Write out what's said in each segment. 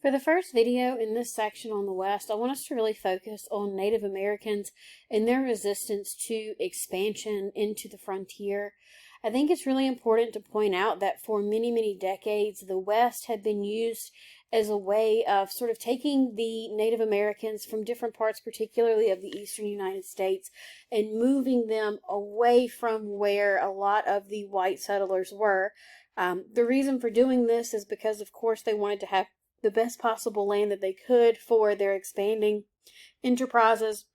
For the first video in this section on the West, I want us to really focus on Native Americans and their resistance to expansion into the frontier. I think it's really important to point out that for many, many decades, the West had been used as a way of sort of taking the Native Americans from different parts, particularly of the eastern United States, and moving them away from where a lot of the white settlers were. The reason for doing this is because, of course, they wanted to have the best possible land that they could for their expanding enterprises,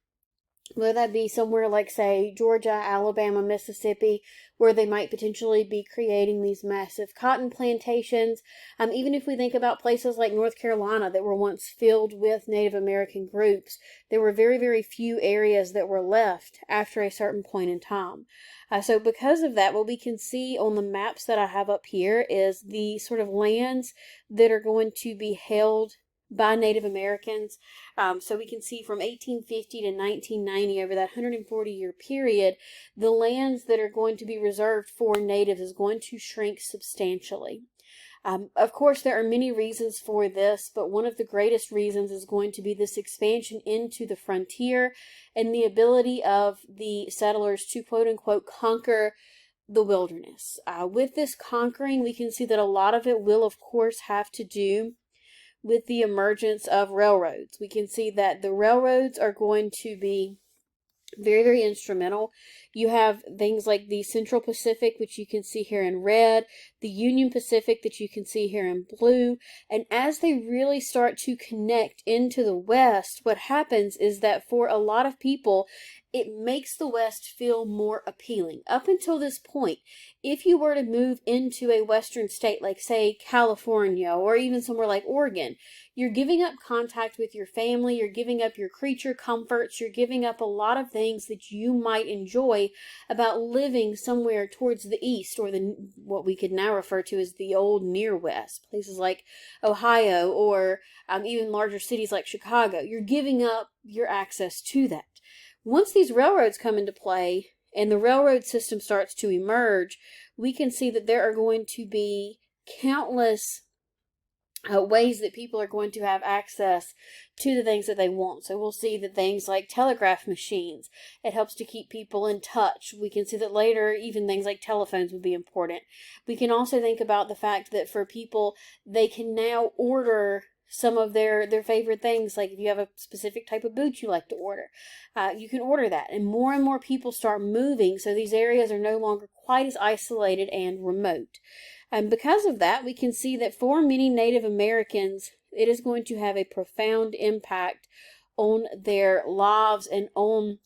whether that be somewhere like, say, Georgia, Alabama, Mississippi, where they might potentially be creating these massive cotton plantations. Even if we think about places like North Carolina that were once filled with Native American groups, there were very, very few areas that were left after a certain point in time. So because of that, what we can see on the maps that I have up here is the sort of lands that are going to be held by Native Americans. So we can see from 1850 to 1990, over that 140-year period, the lands that are going to be reserved for natives is going to shrink substantially. Of course, there are many reasons for this, but one of the greatest reasons is going to be this expansion into the frontier and the ability of the settlers to quote-unquote conquer the wilderness. With this conquering, we can see that a lot of it will, of course, have to do with the emergence of railroads. We can see that the railroads are going to be very, very instrumental. You have things like the Central Pacific, which you can see here in red, the Union Pacific that you can see here in blue, and as they really start to connect into the West, what happens is that for a lot of people, it makes the West feel more appealing. Up until this point, if you were to move into a Western state, like say California or even somewhere like Oregon, you're giving up contact with your family, you're giving up your creature comforts, you're giving up a lot of things that you might enjoy about living somewhere towards the east, or the what we could now refer to as the old near west, places like Ohio or even larger cities like Chicago. You're giving up your access to that. Once these railroads come into play and the railroad system starts to emerge, we can see that there are going to be countless ways that people are going to have access to the things that they want. So we'll see that things like telegraph machines, it helps to keep people in touch. We can see that later even things like telephones would be important. We can also think about the fact that for people, they can now order some of their favorite things. Like if you have a specific type of boot you like to order, you can order that. And more people start moving, so these areas are no longer quite as isolated and remote. And because of that, we can see that for many Native Americans, it is going to have a profound impact on their lives and on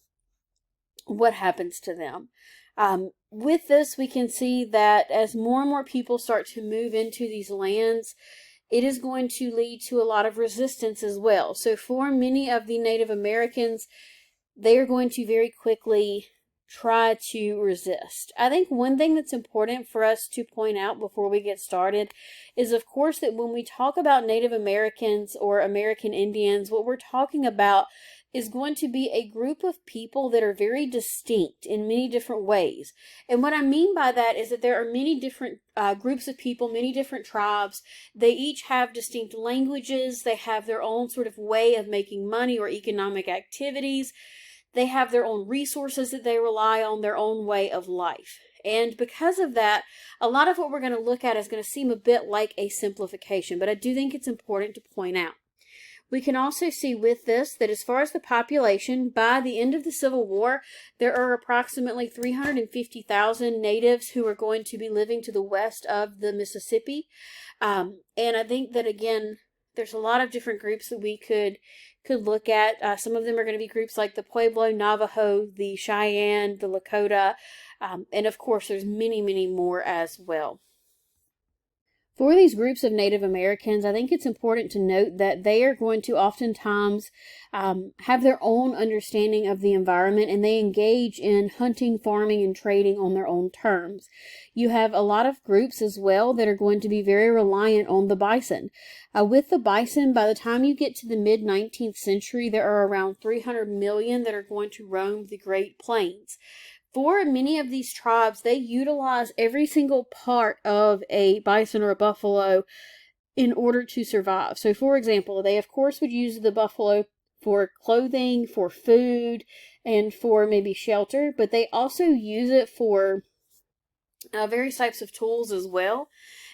what happens to them. With this, we can see that as more and more people start to move into these lands, it is going to lead to a lot of resistance as well. So for many of the Native Americans, they are going to very quickly try to resist. I think one thing that's important for us to point out before we get started is, of course, that when we talk about Native Americans or American Indians, what we're talking about is going to be a group of people that are very distinct in many different ways. And what I mean by that is that there are many different groups of people, many different tribes. They each have distinct languages. They have their own sort of way of making money or economic activities. They have their own resources that they rely on, their own way of life. And because of that, a lot of what we're going to look at is going to seem a bit like a simplification, but I do think it's important to point out. We can also see with this that as far as the population, by the end of the Civil War, there are approximately 350,000 natives who are going to be living to the west of the Mississippi. And I think that, again, there's a lot of different groups that we could look at. Some of them are going to be groups like the Pueblo, Navajo, the Cheyenne, the Lakota, and of course there's many, many more as well. For these groups of Native Americans, I think it's important to note that they are going to oftentimes have their own understanding of the environment, and they engage in hunting, farming, and trading on their own terms. You have a lot of groups as well that are going to be very reliant on the bison. With the bison, by the time you get to the mid-19th century, there are around 300 million that are going to roam the Great Plains. For many of these tribes, they utilize every single part of a bison or a buffalo in order to survive. So, for example, they of course would use the buffalo for clothing, for food, and for maybe shelter, but they also use it for various types of tools as well.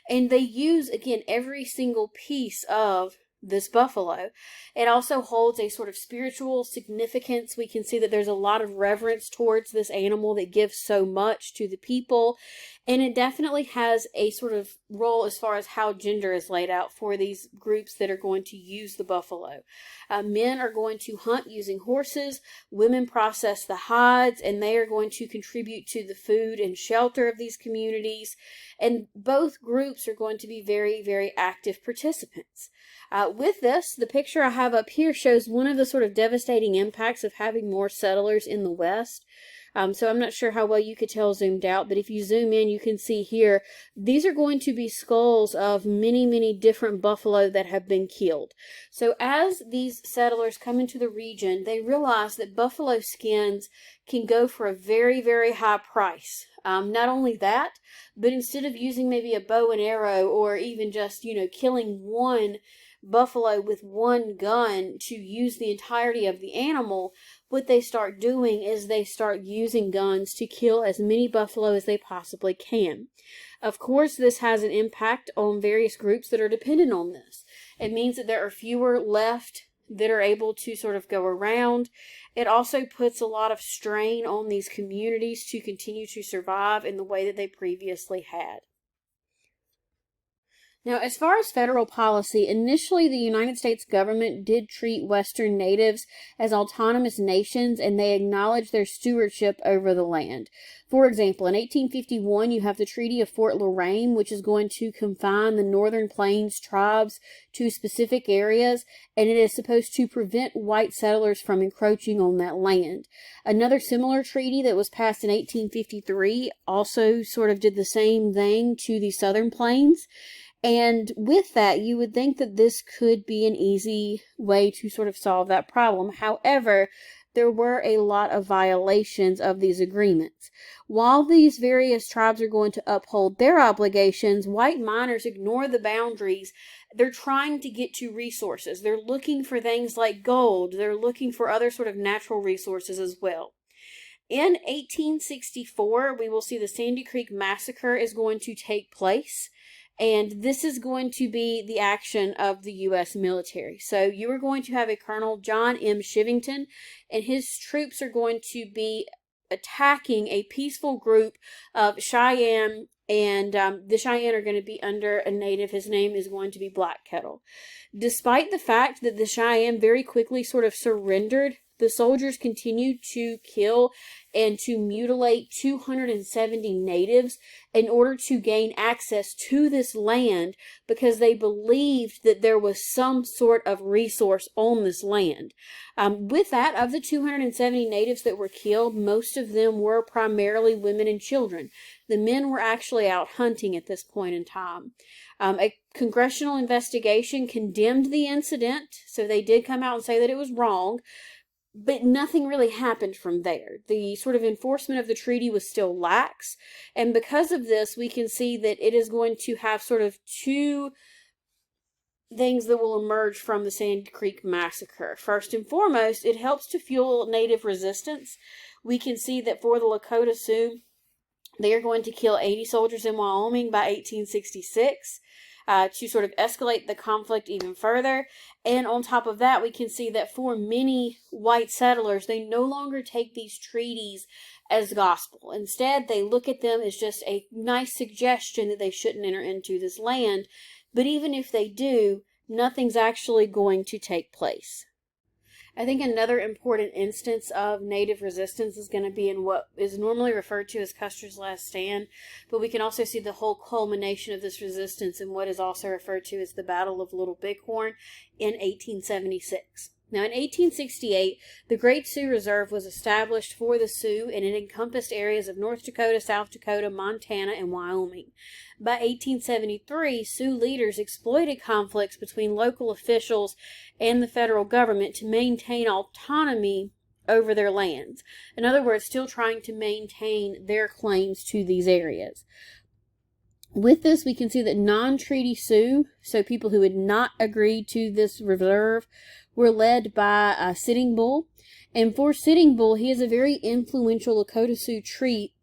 And they use, again, every single piece of this buffalo. It also holds a sort of spiritual significance. We can see that there's a lot of reverence towards this animal that gives so much to the people. And it definitely has a sort of role as far as how gender is laid out for these groups that are going to use the buffalo. Men are going to hunt using horses, women process the hides, and they are going to contribute to the food and shelter of these communities. And both groups are going to be very, very active participants. With this, the picture I have up here shows one of the sort of devastating impacts of having more settlers in the West. So I'm not sure how well you could tell zoomed out, but if you zoom in, you can see here, these are going to be skulls of many, many different buffalo that have been killed. So as these settlers come into the region, they realize that buffalo skins can go for a very, very high price. Not only that, but instead of using maybe a bow and arrow or even just, killing one buffalo with one gun to use the entirety of the animal, what they start doing is they start using guns to kill as many buffalo as they possibly can. Of course, this has an impact on various groups that are dependent on this. It means that there are fewer left that are able to sort of go around. It also puts a lot of strain on these communities to continue to survive in the way that they previously had. Now, as far as federal policy, initially the United States government did treat Western natives as autonomous nations, and they acknowledged their stewardship over the land. For example, in 1851, you have the Treaty of Fort Loraine, which is going to confine the Northern Plains tribes to specific areas, and it is supposed to prevent white settlers from encroaching on that land. Another similar treaty that was passed in 1853 also sort of did the same thing to the Southern Plains. And with that, you would think that this could be an easy way to sort of solve that problem. However, there were a lot of violations of these agreements. While these various tribes are going to uphold their obligations, white miners ignore the boundaries. They're trying to get to resources. They're looking for things like gold. They're looking for other sort of natural resources as well. In 1864, we will see the Sandy Creek Massacre is going to take place. And this is going to be the action of the U.S. military. So you are going to have a Colonel John M. Shivington, and his troops are going to be attacking a peaceful group of Cheyenne, and the Cheyenne are going to be under a native. His name is going to be Black Kettle. Despite the fact that the Cheyenne very quickly sort of surrendered, the soldiers continued to kill and to mutilate 270 natives in order to gain access to this land because they believed that there was some sort of resource on this land. With that, of the 270 natives that were killed, most of them were primarily women and children. The men were actually out hunting at this point in time. A congressional investigation condemned the incident, so they did come out and say that it was wrong. But nothing really happened from there. The sort of enforcement of the treaty was still lax. And because of this, we can see that it is going to have sort of two things that will emerge from the Sandy Creek Massacre. First and foremost, it helps to fuel native resistance. We can see that for the Lakota Sioux, they are going to kill 80 soldiers in Wyoming by 1866. To sort of escalate the conflict even further. And on top of that, we can see that for many white settlers, they no longer take these treaties as gospel. Instead, they look at them as just a nice suggestion that they shouldn't enter into this land. But even if they do, nothing's actually going to take place. I think another important instance of native resistance is going to be in what is normally referred to as Custer's Last Stand, but we can also see the whole culmination of this resistance in what is also referred to as the Battle of Little Bighorn in 1876. Now, in 1868, the Great Sioux Reserve was established for the Sioux, and it encompassed areas of North Dakota, South Dakota, Montana, and Wyoming. By 1873, Sioux leaders exploited conflicts between local officials and the federal government to maintain autonomy over their lands. In other words, still trying to maintain their claims to these areas. With this, we can see that non-treaty Sioux, so people who had not agreed to this reserve, were led by Sitting Bull. And for Sitting Bull, he is a very influential Lakota Sioux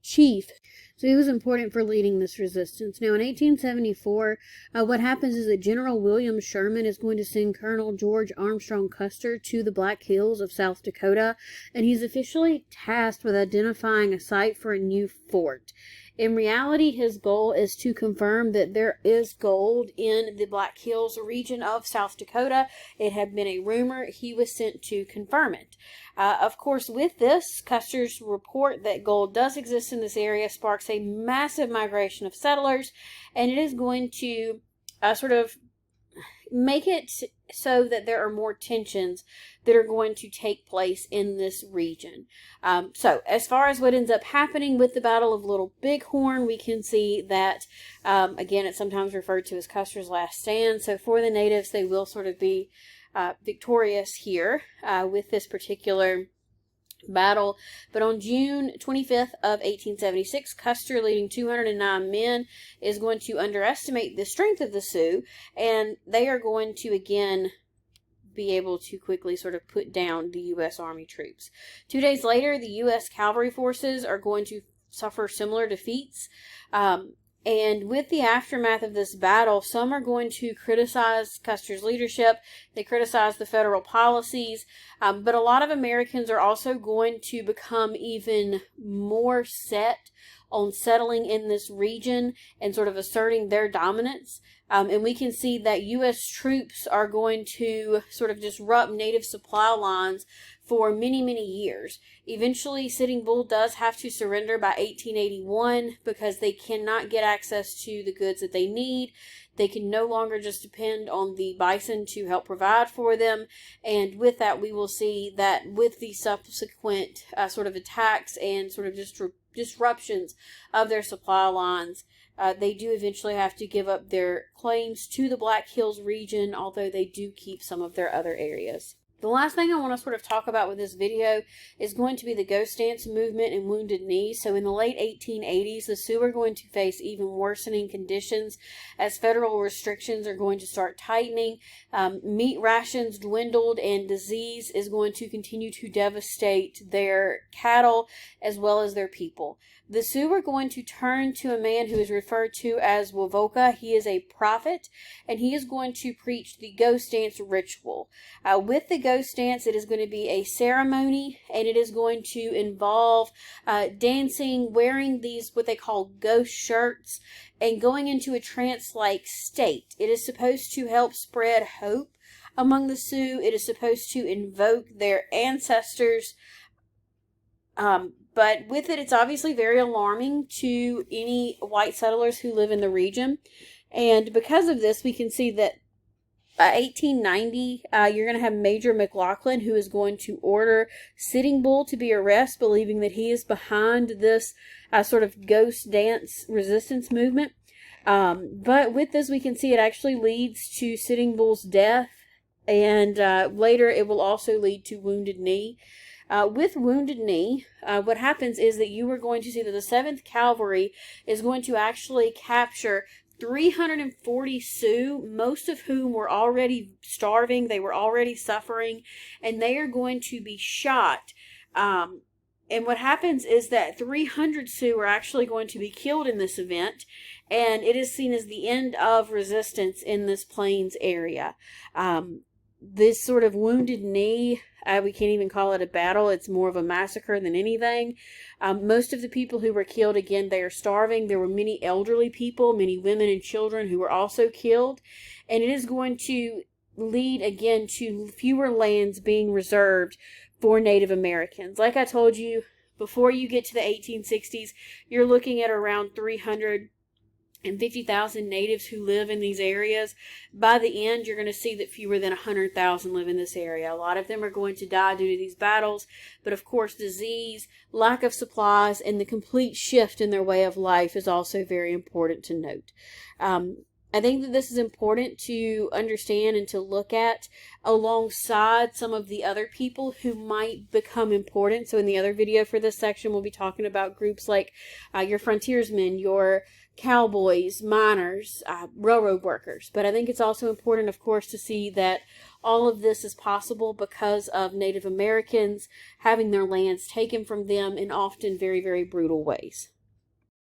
chief. So he was important for leading this resistance. Now, in 1874, what happens is that General William Sherman is going to send Colonel George Armstrong Custer to the Black Hills of South Dakota, and he's officially tasked with identifying a site for a new fort. In reality, his goal is to confirm that there is gold in the Black Hills region of South Dakota. It had been a rumor. He was sent to confirm it. Of course, with this, Custer's report that gold does exist in this area sparks a massive migration of settlers, and it is going to sort of make it so that there are more tensions that are going to take place in this region. So as far as what ends up happening with the Battle of Little Bighorn, we can see that, again, it's sometimes referred to as Custer's last stand. So for the natives, they will sort of be victorious here with this particular battle. But on June 25th of 1876, Custer, leading 209 men, is going to underestimate the strength of the Sioux, and they are going to again be able to quickly sort of put down the U.S. Army troops. 2 days later, the U.S. cavalry forces are going to suffer similar defeats. And with the aftermath of this battle, some are going to criticize Custer's leadership. They criticize the federal policies. But a lot of Americans are also going to become even more set on settling in this region and sort of asserting their dominance. And we can see that U.S. troops are going to sort of disrupt native supply lines for many, many years. Eventually, Sitting Bull does have to surrender by 1881 because they cannot get access to the goods that they need. They can no longer just depend on the bison to help provide for them. And with that, we will see that with the subsequent sort of attacks and sort of disruptions of their supply lines, they do eventually have to give up their claims to the Black Hills region, although they do keep some of their other areas. The last thing I want to sort of talk about with this video is going to be the Ghost Dance movement and Wounded Knee. So in the late 1880s, the Sioux are going to face even worsening conditions as federal restrictions are going to start tightening. Meat rations dwindled, and disease is going to continue to devastate their cattle as well as their people. The Sioux are going to turn to a man who is referred to as Wovoka. He is a prophet, and he is going to preach the Ghost Dance ritual. With the Ghost Dance, it is going to be a ceremony, and it is going to involve dancing, wearing these what they call ghost shirts, and going into a trance-like state. It is supposed to help spread hope among the Sioux. It is supposed to invoke their ancestors. But with it, it's obviously very alarming to any white settlers who live in the region. And because of this, we can see that by 1890, you're going to have Major McLaughlin, who is going to order Sitting Bull to be arrested, believing that he is behind this sort of ghost dance resistance movement. But with this, we can see it actually leads to Sitting Bull's death. And later, it will also lead to Wounded Knee. With Wounded Knee, what happens is that you are going to see that the 7th Cavalry is going to actually capture 340 Sioux, most of whom were already starving. They were already suffering, and they are going to be shot. And what happens is that 300 Sioux are actually going to be killed in this event, and it is seen as the end of resistance in this plains area. This sort of Wounded Knee, we can't even call it a battle. It's more of a massacre than anything. Most of the people who were killed, again, they are starving. There were many elderly people, many women and children who were also killed. And it is going to lead, again, to fewer lands being reserved for Native Americans. Like I told you, before you get to the 1860s, you're looking at around 350,000 natives who live in these areas. By the end, you're going to see that fewer than 100,000 live in this area. A lot of them are going to die due to these battles, but of course disease, lack of supplies, and the complete shift in their way of life is also very important to note. I think that this is important to understand and to look at alongside some of the other people who might become important. So in the other video for this section, we'll be talking about groups like your frontiersmen, your cowboys, miners, railroad workers. But I think it's also important, of course, to see that all of this is possible because of Native Americans having their lands taken from them in often very, very brutal ways.